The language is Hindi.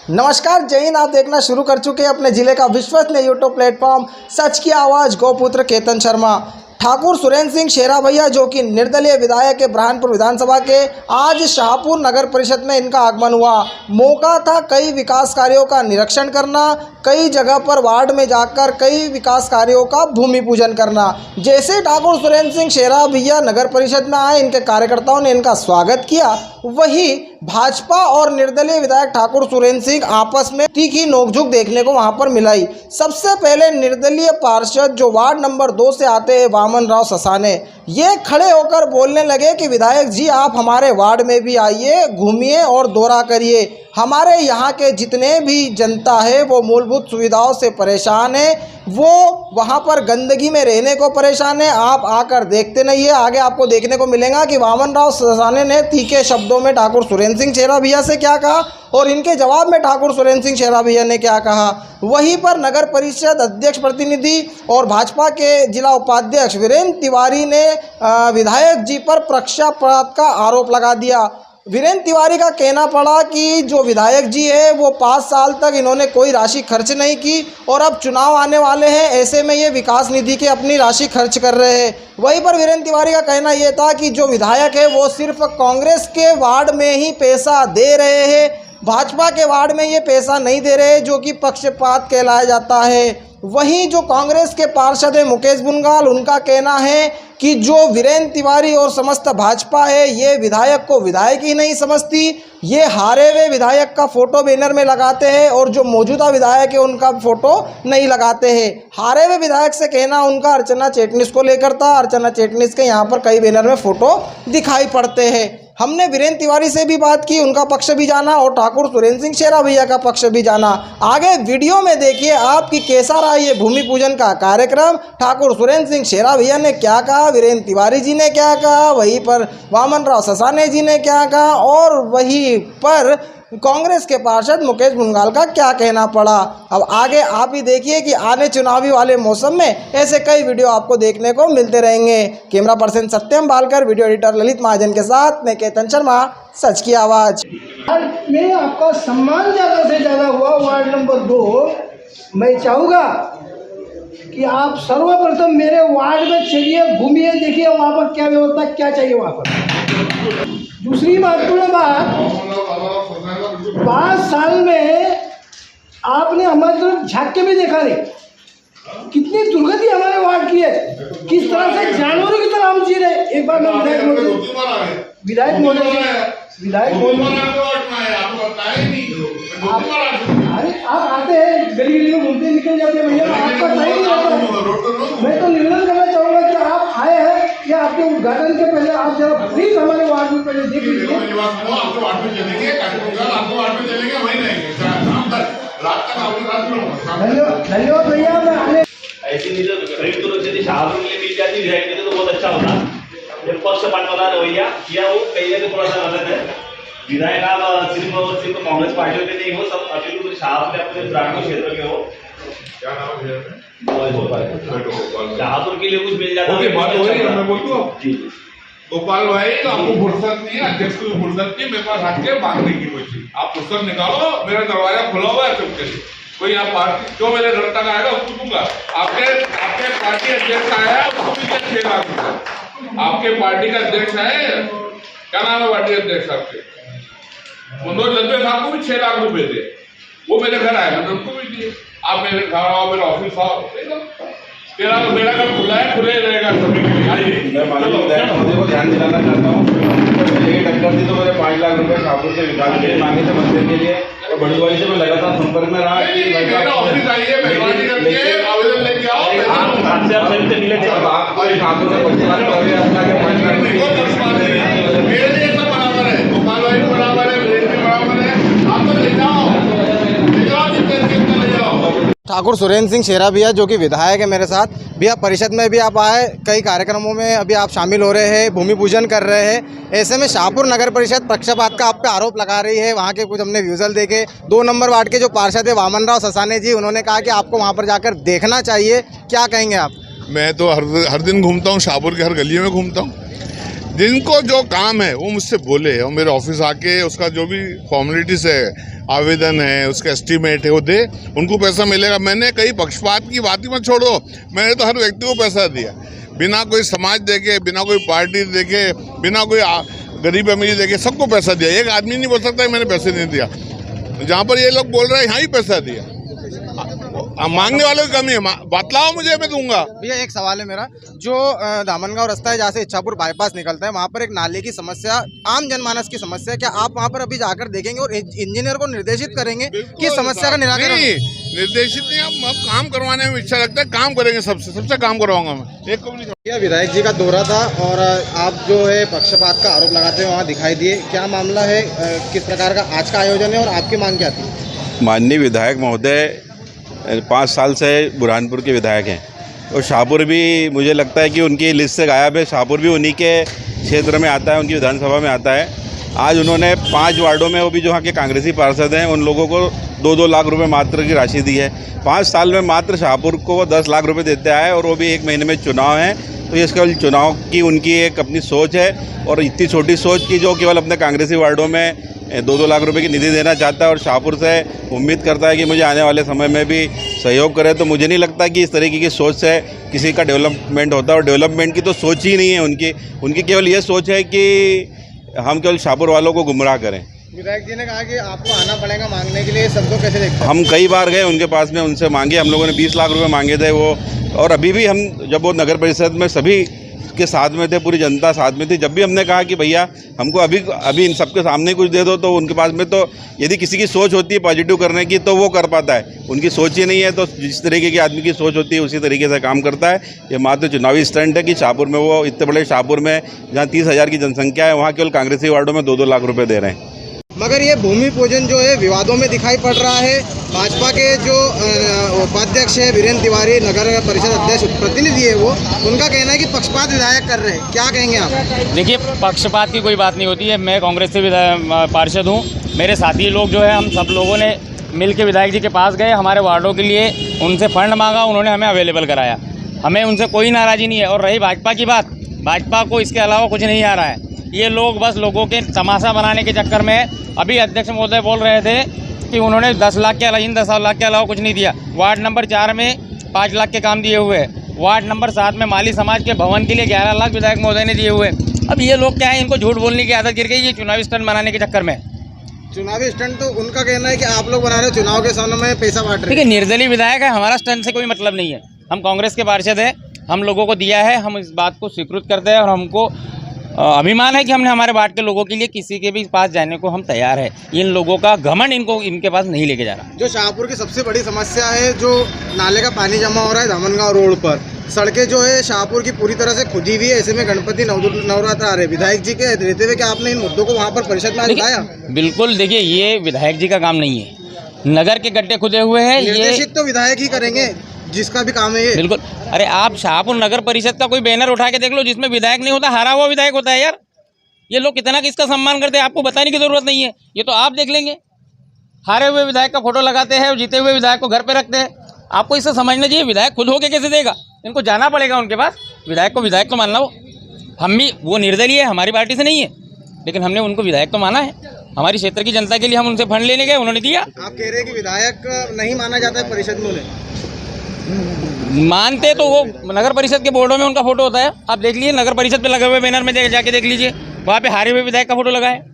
नमस्कार, जय हिंद। आप देखना शुरू कर चुके हैं अपने जिले का विश्वसनीय यूट्यूब प्लेटफॉर्म सच की आवाज़। गौपुत्र केतन शर्मा। ठाकुर सुरेंद्र सिंह शेरा भैया जो कि निर्दलीय विधायक है बुरहानपुर विधानसभा के, आज शाहपुर नगर परिषद में इनका आगमन हुआ। मौका था कई विकास कार्यों का निरीक्षण करना, कई जगह पर वार्ड में जाकर कई विकास कार्यों का भूमि पूजन करना। जैसे ठाकुर सुरेंद्र सिंह शेरा भैया नगर परिषद में आए, इनके कार्यकर्ताओं ने इनका स्वागत किया। वही भाजपा और निर्दलीय विधायक ठाकुर सुरेंद्र सिंह आपस में तीखी नोकझोंक देखने को वहां पर मिलाई। सबसे पहले निर्दलीय पार्षद जो वार्ड नंबर 2 से आते हैं वामन राव ससाने, ये खड़े होकर बोलने लगे कि विधायक जी आप हमारे वार्ड में भी आइए, घूमिए और दौरा करिए। हमारे यहाँ के जितने भी जनता है वो मूलभूत सुविधाओं से परेशान है, वो वहाँ पर गंदगी में रहने को परेशान है। आप आकर देखते नहीं है। आगे आपको देखने को मिलेगा कि वामन राव ससाने ने तीखे शब्दों में ठाकुर सुरेंद्र सिंह शेरा भैया से क्या कहा और इनके जवाब में ठाकुर सुरेंद्र सिंह शेरा भैया ने क्या कहा। वहीं पर नगर परिषद अध्यक्ष प्रतिनिधि और भाजपा के जिला उपाध्यक्ष वीरेंद्र तिवारी ने विधायक जी पर पक्षपात का आरोप लगा दिया। वीरेंद्र तिवारी का कहना पड़ा कि जो विधायक जी है वो 5 साल तक इन्होंने कोई राशि खर्च नहीं की और अब चुनाव आने वाले हैं, ऐसे में ये विकास निधि के अपनी राशि खर्च कर रहे हैं। वहीं पर वीरेंद्र तिवारी का कहना ये था कि जो विधायक है वो सिर्फ कांग्रेस के वार्ड में ही पैसा दे रहे हैं, भाजपा के वार्ड में ये पैसा नहीं दे रहे, जो कि पक्षपात कहलाया जाता है। वहीं जो कांग्रेस के पार्षद है मुकेश बुनगाल, उनका कहना है कि जो वीरेंद्र तिवारी और समस्त भाजपा है ये विधायक को विधायक ही नहीं समझती, ये हारे हुए विधायक का फोटो बैनर में लगाते हैं और जो मौजूदा विधायक है उनका फोटो नहीं लगाते हैं। हारे हुए विधायक से कहना उनका अर्चना चिटनीस को लेकर था। अर्चना चिटनीस के यहाँ पर कई बैनर में फोटो दिखाई पड़ते हैं। हमने वीरेंद्र तिवारी से भी बात की, उनका पक्ष भी जाना और ठाकुर सुरेंद्र सिंह शेरा भैया का पक्ष भी जाना। आगे वीडियो में देखिए आप कि कैसा रहा ये भूमि पूजन का कार्यक्रम। ठाकुर सुरेंद्र सिंह शेरा भैया ने क्या कहा, वीरेंद्र तिवारी जी ने क्या कहा, वहीं पर वामन राव ससाने जी ने क्या कहा और वहीं पर कांग्रेस के पार्षद मुकेश बुनगाल का क्या कहना पड़ा। अब आगे आप ही देखिए कि आने चुनावी वाले मौसम में ऐसे कई वीडियो आपको देखने को मिलते रहेंगे। कैमरा पर्सन सत्यम बालकर, वीडियो एडिटर ललित महाजन के साथ मैं केतन शर्मा, सच की आवाज़। में आपका सम्मान ज़्यादा से ज़्यादा हुआ वार्ड नंबर 2। मैं चाहूँगा कि आप सर्वप्रथम मेरे वार्ड में चलिए, घूमिए, देखिए वहाँ पर क्या व्यवस्था क्या चाहिए वहाँ पर। दूसरी महत्वपूर्ण बात, 5 साल में आपने हमारी तरफ झाँक के भी देखा नहीं, कितनी दुर्गति हमारे वार्ड की है, किस तरह से जानवरों की तरह हम जी रहे। एक बार मैं विधायक अरे आप आते हैं गली गली में घूमते निकल जाते हैं भैया, आपका टाइम नहीं रहता है। मैं तो निवेदन करना चाहूँगा कि आप आए हैं या आपके उद्घाटन के पहले आप जरा प्लीज हमारे वार्ड में पहले देख लीजिए। धन्यवाद भैया। मैं आने ऐसी शाहरुख के लिए मिल जाती विधायक तो बहुत अच्छा होता। जब पक्ष पाठवाला रवैया किया वो कहीं ना थोड़ा सा अलग है। विधायक आप सिर्फ कांग्रेस पार्टी के नहीं हो, सब अखिल शाहपुर अपने ग्रामीण क्षेत्र के हो। क्या नाम है? शाहपुर के लिए कुछ मिल जाता है। मैं बोलूँ गोपाल भाई, आपको फुर्सत नहीं है, अध्यक्ष को फुर्सत नहीं, मेरे पास आके मांगने की कोई चीज। आप फुर्सत निकालो, मेरा दरवाजा खुला हुआ है सबके लिए। कोई आप पार्टी जो मेरे घर तक आएगा उसको दूंगा। आपके पार्टी अध्यक्ष आया है उसको भी 6 लाख रुपए। आपके पार्टी का अध्यक्ष है, क्या नाम है पार्टी अध्यक्ष आपके? मनोज लद्दे साहब को भी 6 लाख रुपए दे, वो मेरे घर आए, मैंने उनको भी दिए। आप मेरे घर आओ, मेरा ऑफिस आओ, तेरा तो मेरा घर खुला है, खुले रहेगा सभी के लिए। मैं मुझे को ध्यान दिलाना चाहता हूँ, पहले की टक्कर थी तो मैंने 5 लाख रुपए ठाकुर से विकास के लिए मांगे थे मंदिर के लिए, और बड़ुआई से मैं लगातार संपर्क में रहा कि ऑफिस आइए, मेहरबानी करके आवेदन लेके आओ। आप कोई ठाकुर से 25 लाख रुपए अपना के 5 लाख मेरे लिए सब बराबर है, गोपाल भाई बराबर है, वीरेंद्र बराबर है। आप तो ले जाओ ठाकुर सुरेंद्र सिंह शेरा भैया जो कि विधायक है मेरे साथ भैया, परिषद में भी आप आए, कई कार्यक्रमों में अभी आप शामिल हो रहे हैं, भूमि पूजन कर रहे हैं। ऐसे में शाहपुर नगर परिषद पक्षपात का आप पे आरोप लगा रही है। वहाँ के कुछ हमने विजुअल देखे, 2 नंबर वार्ड के जो पार्षद है वामन राव ससाने जी, उन्होंने कहा कि आपको वहाँ पर जाकर देखना चाहिए। क्या कहेंगे आप? मैं तो हर दिन घूमता हूँ, शाहपुर के हर गलियों में घूमता हूँ। जिनको जो काम है वो मुझसे बोले और मेरे ऑफिस आके उसका जो भी फॉर्मेलिटीज है, आवेदन है, उसका एस्टीमेट है वो दे, उनको पैसा मिलेगा। मैंने कई पक्षपात की बात ही मत छोड़ो, मैंने तो हर व्यक्ति को पैसा दिया, बिना कोई समाज देखे, बिना कोई पार्टी देखे, बिना कोई गरीब अमीरी देखे, सबको पैसा दिया। एक आदमी नहीं बोल सकता मैंने पैसे नहीं दिया। जहाँ पर ये लोग बोल रहे हैं यहाँ ही पैसा दिया, मांगने वालों की कमी है, बतलाओ मुझे, मैं दूंगा। भैया एक सवाल है मेरा, जो दामनगांव रास्ता है जहाँ से इच्छापुर बाईपास निकलता है, वहाँ पर एक नाले की समस्या, आम जनमानस की समस्या है, क्या आप वहाँ पर अभी जाकर देखेंगे और इंजीनियर को निर्देशित करेंगे कि समस्या का निराकरण? निर्देशित नहीं, हम काम करवाने में इच्छा रखते हैं, काम करेंगे, सबसे काम करवाऊंगा मैं, एक को भी नहीं। विधायक जी का दौरा था और आप जो है पक्षपात का आरोप लगाते हुए वहाँ दिखाई दिए, क्या मामला है, किस प्रकार का आज का आयोजन है और आपकी मांग क्या थी? माननीय विधायक महोदय 5 साल से बुरहानपुर के विधायक हैं और शाहपुर भी मुझे लगता है कि उनकी लिस्ट से गायब है। शाहपुर भी उन्हीं के क्षेत्र में आता है, उनकी विधानसभा में आता है। आज उन्होंने 5 वार्डों में, वो भी जो वहाँ के कांग्रेसी पार्षद हैं, उन लोगों को 2-2 लाख रुपए मात्र की राशि दी है। 5 साल में मात्र शाहपुर को वो 10 लाख रुपए देते आए और वो भी 1 महीने में चुनाव है। तो ये केवल चुनाव की उनकी एक अपनी सोच है और इतनी छोटी सोच की जो केवल अपने कांग्रेसी वार्डों में 2-2 लाख रुपए की निधि देना चाहता है और शाहपुर से उम्मीद करता है कि मुझे आने वाले समय में भी सहयोग करे। तो मुझे नहीं लगता कि इस तरीके की सोच से किसी का डेवलपमेंट होता है और डेवलपमेंट की तो सोच ही नहीं है उनकी केवल ये सोच है कि हम केवल शाहपुर वालों को गुमराह करें। विधायक जी ने कहा कि आपको आना पड़ेगा मांगने के लिए, सबको कैसे देखते हैं? हम कई बार गए उनके पास में, उनसे मांगे, हम लोगों ने 20 लाख रुपए मांगे थे वो, और अभी भी हम जब वो नगर परिषद में सभी के साथ में थे, पूरी जनता साथ में थी, जब भी हमने कहा कि भैया हमको अभी इन सबके सामने कुछ दे दो, तो उनके पास में तो यदि किसी की सोच होती है पॉजिटिव करने की तो वो कर पाता है, उनकी सोच ही नहीं है। तो जिस तरीके की आदमी की सोच होती है उसी तरीके से काम करता है। ये मात्र चुनावी स्टंट है कि शाहपुर में वो इतने बड़े शाहपुर में जहाँ 30,000 की जनसंख्या है, वहाँ केवल कांग्रेसी वार्डों में 2-2 लाख रुपए दे रहे हैं। मगर ये भूमि पूजन जो है विवादों में दिखाई पड़ रहा है। भाजपा के जो उपाध्यक्ष है वीरेंद्र तिवारी, नगर परिषद अध्यक्ष प्रतिनिधि है, वो उनका कहना है कि पक्षपात विधायक कर रहे हैं, क्या कहेंगे आप? देखिए, पक्षपात की कोई बात नहीं होती है। मैं कांग्रेस से पार्षद हूँ, मेरे साथी लोग जो है, हम सब लोगों ने मिल के विधायक जी के पास गए, हमारे वार्डों के लिए उनसे फंड मांगा, उन्होंने हमें अवेलेबल कराया, हमें उनसे कोई नाराज़ी नहीं है। और रही भाजपा की बात, भाजपा को इसके अलावा कुछ नहीं आ रहा है। ये लोग बस लोगों के तमाशा बनाने के चक्कर में, अभी अध्यक्ष महोदय बोल रहे थे कि उन्होंने 10 लाख के अलावा, इन 10 लाख के अलावा कुछ नहीं दिया। वार्ड नंबर 4 में 5 लाख के काम दिए हुए हैं, वार्ड नंबर 7 में माली समाज के भवन के लिए 11 लाख विधायक महोदय ने दिए हुए हैं। अब ये लोग क्या है, इनको झूठ बोलने की आदत गिर गई, ये चुनावी स्टंट बनाने के चक्कर में। चुनावी स्टंट तो उनका कहना है कि आप लोग बना रहे हो, चुनाव के समय में पैसा बांट रहे हैं। देखिए, निर्दलीय विधायक है, हमारा स्टंट से कोई मतलब नहीं है। हम कांग्रेस के पार्षद हैं, हम लोगों को दिया है, हम इस बात को स्वीकृत करते हैं और हमको अभिमान है कि हमने हमारे वार्ड के लोगों के लिए किसी के भी पास जाने को हम तैयार है। इन लोगों का घमंड इनके पास नहीं लेके जा रहा। जो शाहपुर की सबसे बड़ी समस्या है, जो नाले का पानी जमा हो रहा है दामनगांव रोड पर, सड़कें जो है शाहपुर की पूरी तरह से खुदी हुई है। ऐसे में गणपति नवरात्र आ रहे, विधायक जी के रहते हुए क्या आपने इन मुद्दों को वहाँ पर परिषद में उठाया? बिल्कुल, देखिए, ये विधायक जी का काम नहीं है, नगर के गड्ढे खुदे हुए हैं। निर्देशित तो विधायक ही करेंगे, जिसका भी काम है ये। बिल्कुल, अरे आप शाहपुर नगर परिषद का कोई बैनर उठा के देख लो जिसमें विधायक नहीं होता, हारा हुआ विधायक होता है यार। ये लोग कितना किसका सम्मान करते हैं, आपको बताने की जरूरत नहीं है, ये तो आप देख लेंगे। हारे हुए विधायक का फोटो लगाते हैं और जीते हुए विधायक को घर पे रखते हैं। आपको इससे समझना चाहिए, विधायक खुद होके कैसे देगा, इनको जाना पड़ेगा उनके पास, विधायक को विधायक तो मानना हो। हम भी, वो निर्दलीय है, हमारी पार्टी से नहीं है, लेकिन हमने उनको विधायक तो माना है। हमारी क्षेत्र की जनता के लिए हम उनसे फंड लेने गए, उन्होंने दिया। आप कह रहे हैं कि विधायक नहीं माना जाता है परिषद में उन्हें? मानते तो वो नगर परिषद के बोर्डों में उनका फोटो होता है, आप देख लीजिए, नगर परिषद पे लगे हुए बैनर में जाके देख लीजिए, वहाँ पे हारे हुए विधायक का फोटो लगा है।